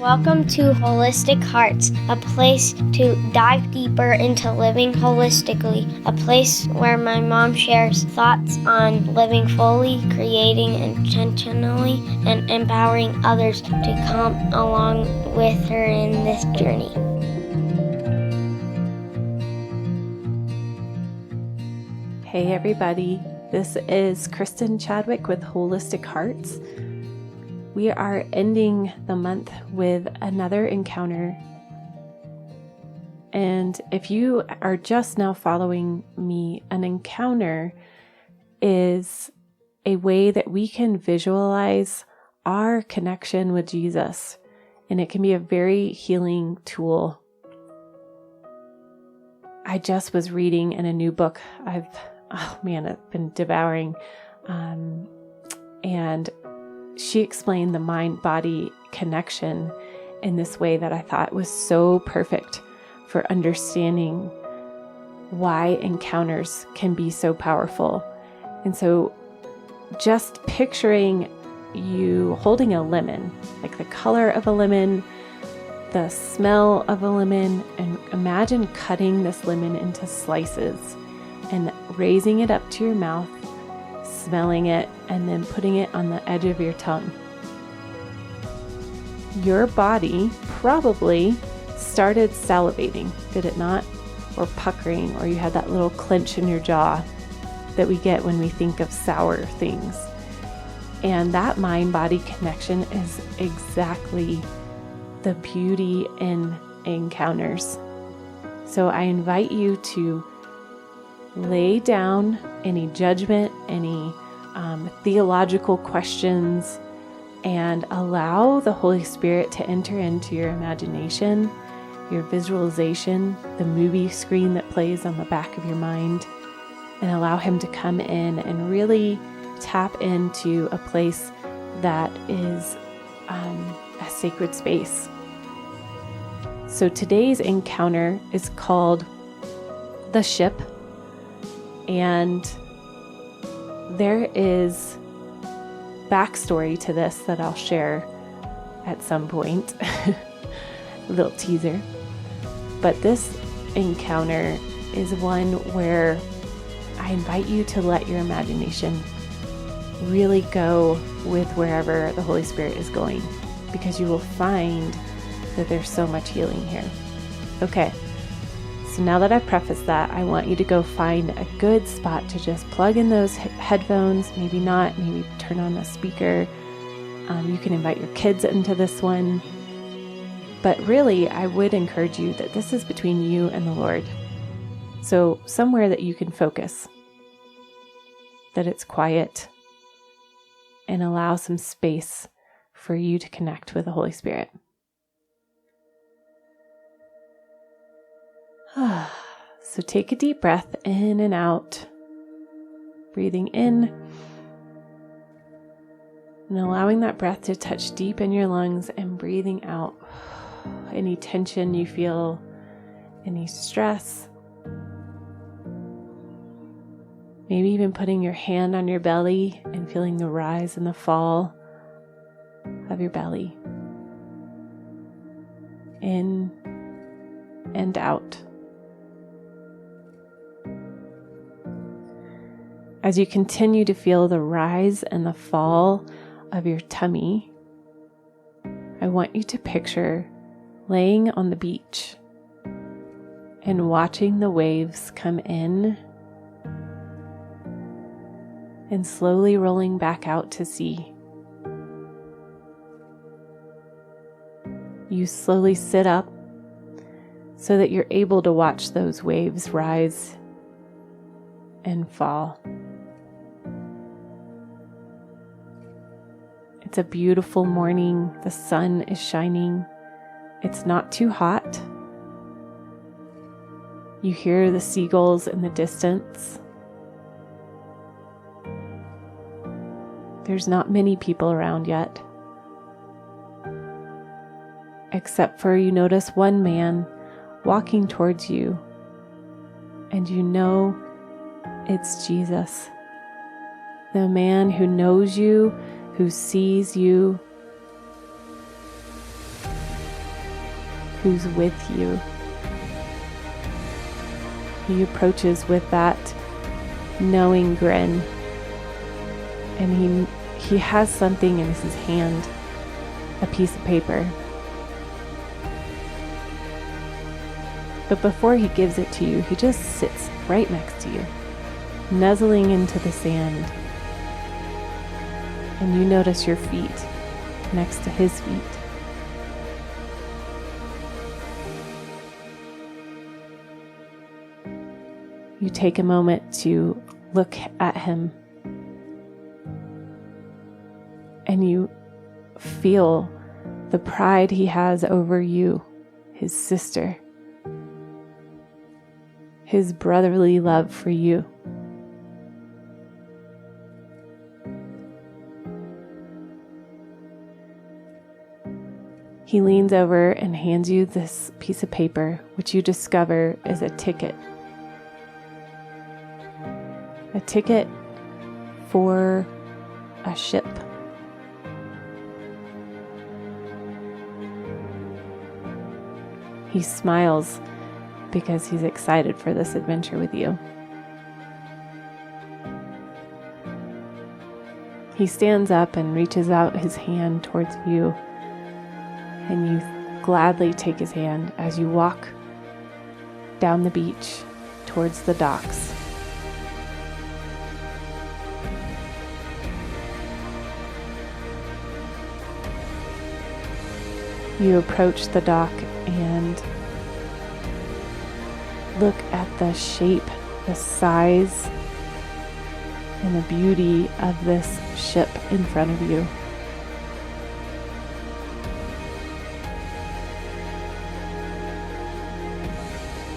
Welcome to Holistic Hearts, a place to dive deeper into living holistically, a place where my mom shares thoughts on living fully, creating intentionally, and empowering others to come along with her in this journey. Hey everybody, this is Kristen Chadwick with Holistic Hearts. We are ending the month with another encounter. And if you are just now following me, an encounter is a way that we can visualize our connection with Jesus. And it can be a very healing tool. I just was reading in a new book I've been devouring. And she explained the mind-body connection in this way that I thought was so perfect for understanding why encounters can be so powerful. And so just picturing you holding a lemon, like the color of a lemon, the smell of a lemon, and imagine cutting this lemon into slices and raising it up to your mouth, smelling it, and then putting it on the edge of your tongue. Your body probably started salivating, did it not? Or puckering, or you had that little clench in your jaw that we get when we think of sour things. And that mind-body connection is exactly the beauty in encounters. So I invite you to lay down any judgment, any theological questions, and allow the Holy Spirit to enter into your imagination, your visualization, the movie screen that plays on the back of your mind, and allow Him to come in and really tap into a place that is a sacred space. So today's encounter is called The Ship. And there is backstory to this that I'll share at some point, a little teaser. But this encounter is one where I invite you to let your imagination really go with wherever the Holy Spirit is going, because you will find that there's so much healing here. Okay. So now that I've prefaced that, I want you to go find a good spot to just plug in those headphones, maybe not, maybe turn on a speaker. You can invite your kids into this one. But really, I would encourage you that this is between you and the Lord. So somewhere that you can focus, that it's quiet, and allow some space for you to connect with the Holy Spirit. So take a deep breath in and out, breathing in and allowing that breath to touch deep in your lungs, and breathing out any tension you feel, any stress. Maybe even putting your hand on your belly and feeling the rise and the fall of your belly. In and out. As you continue to feel the rise and the fall of your tummy, I want you to picture laying on the beach and watching the waves come in and slowly rolling back out to sea. You slowly sit up so that you're able to watch those waves rise and fall. It's a beautiful morning. The sun is shining. It's not too hot. You hear the seagulls in the distance. There's not many people around yet, except for you notice one man walking towards you, and you know it's Jesus, the man who knows you, who sees you, who's with you. He approaches with that knowing grin, and he has something in his hand, a piece of paper. But before he gives it to you, he just sits right next to you, nuzzling into the sand. And you notice your feet next to his feet. You take a moment to look at him, and you feel the pride he has over you, his sister, his brotherly love for you. He leans over and hands you this piece of paper, which you discover is a ticket. A ticket for a ship. He smiles because he's excited for this adventure with you. He stands up and reaches out his hand towards you, and you gladly take his hand as you walk down the beach towards the docks. You approach the dock and look at the shape, the size, and the beauty of this ship in front of you.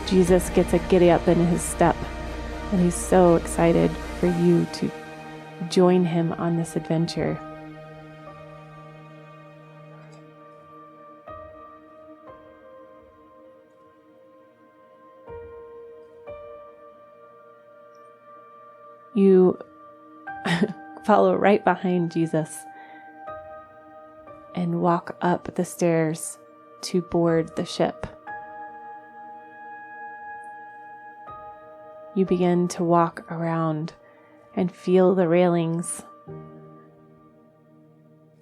Jesus gets a giddy up in his step, and he's so excited for you to join him on this adventure. You follow right behind Jesus and walk up the stairs to board the ship. You begin to walk around and feel the railings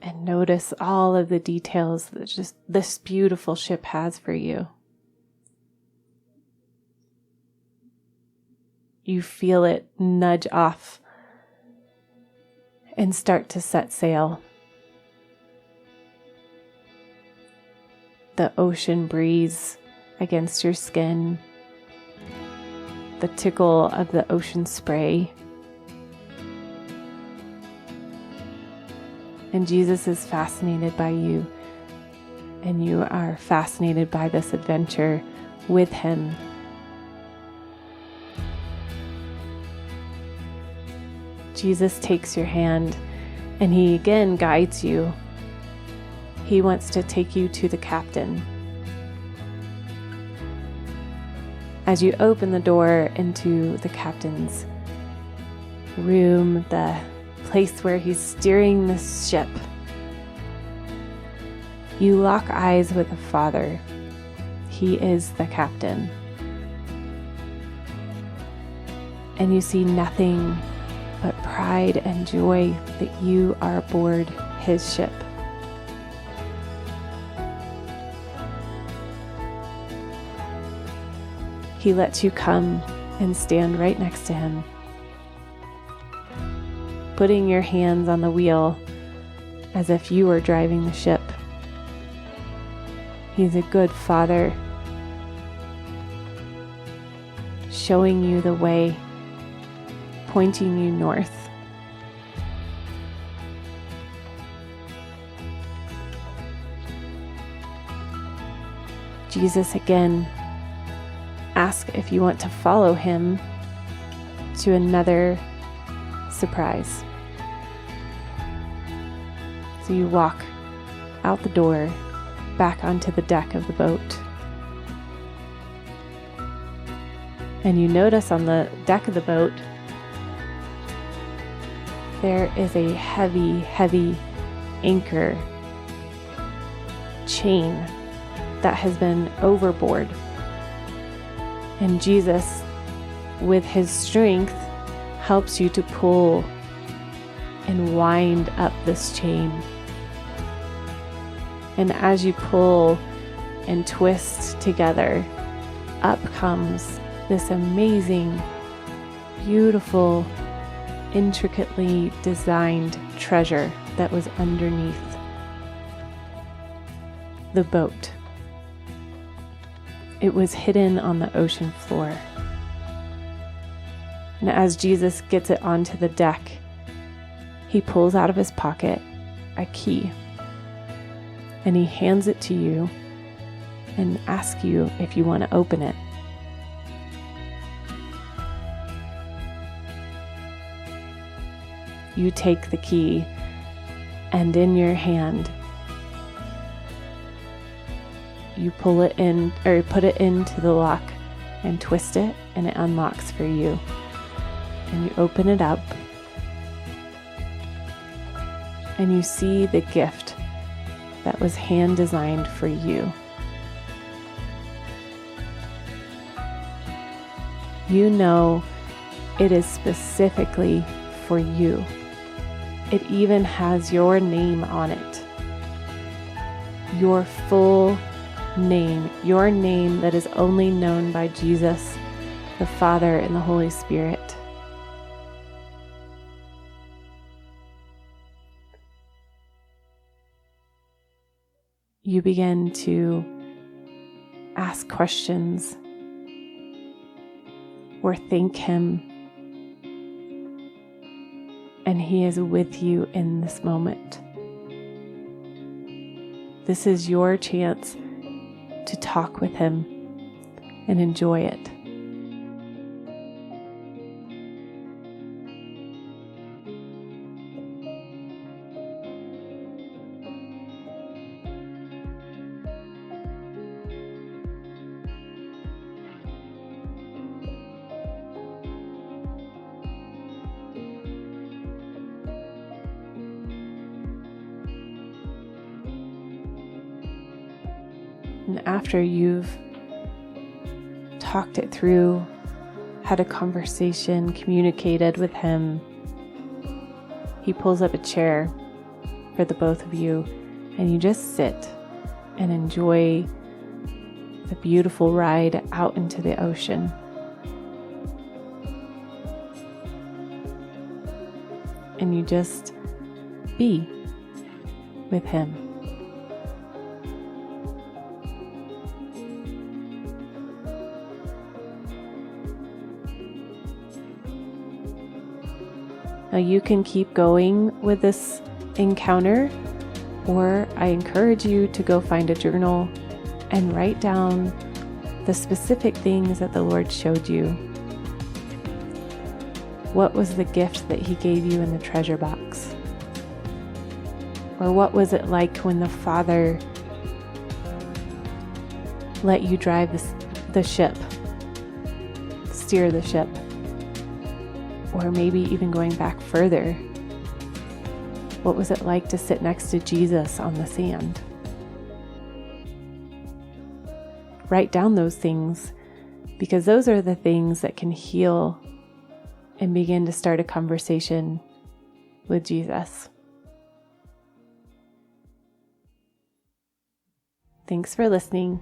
and notice all of the details that just this beautiful ship has for you. You feel it nudge off and start to set sail. The ocean breeze against your skin, the tickle of the ocean spray. And Jesus is fascinated by you, and you are fascinated by this adventure with him. Jesus takes your hand, and he again guides you. He wants to take you to the captain. As you open the door into the captain's room, the place where he's steering this ship, you lock eyes with the Father. He is the captain. And you see nothing but pride and joy that you are aboard his ship. He lets you come and stand right next to him, putting your hands on the wheel as if you were driving the ship. He's a good father, showing you the way, pointing you north. Jesus again asks if you want to follow him to another surprise. So you walk out the door, back onto the deck of the boat. And you notice on the deck of the boat, there is a heavy, heavy anchor chain that has been overboard. And Jesus, with his strength, helps you to pull and wind up this chain. And as you pull and twist together, up comes this amazing, beautiful, intricately designed treasure that was underneath the boat. It was hidden on the ocean floor. And as Jesus gets it onto the deck, he pulls out of his pocket a key, and he hands it to you and asks you if you want to open it. You take the key, and in your hand, you pull it in, or put it into the lock and twist it, and it unlocks for you. And you open it up, and you see the gift that was hand designed for you. You know it is specifically for you. It even has your name on it. Your full name, your name that is only known by Jesus, the Father, and the Holy Spirit. You begin to ask questions or thank him, and he is with you in this moment. This is your chance to talk with him and enjoy it. And after you've talked it through, had a conversation, communicated with him, he pulls up a chair for the both of you, and you just sit and enjoy the beautiful ride out into the ocean. And you just be with him. Now you can keep going with this encounter, or I encourage you to go find a journal and write down the specific things that the Lord showed you. What was the gift that he gave you in the treasure box? Or what was it like when the Father let you drive the ship, steer the ship? Or maybe even going back further, what was it like to sit next to Jesus on the sand? Write down those things, because those are the things that can heal and begin to start a conversation with Jesus. Thanks for listening.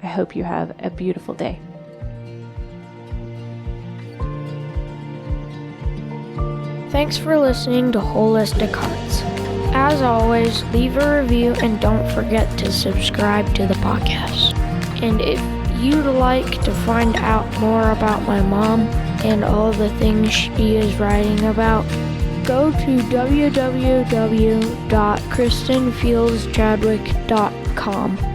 I hope you have a beautiful day. Thanks for listening to Holistic Hearts. As always, leave a review and don't forget to subscribe to the podcast. And if you'd like to find out more about my mom and all the things she is writing about, go to www.kristenfieldschadwick.com.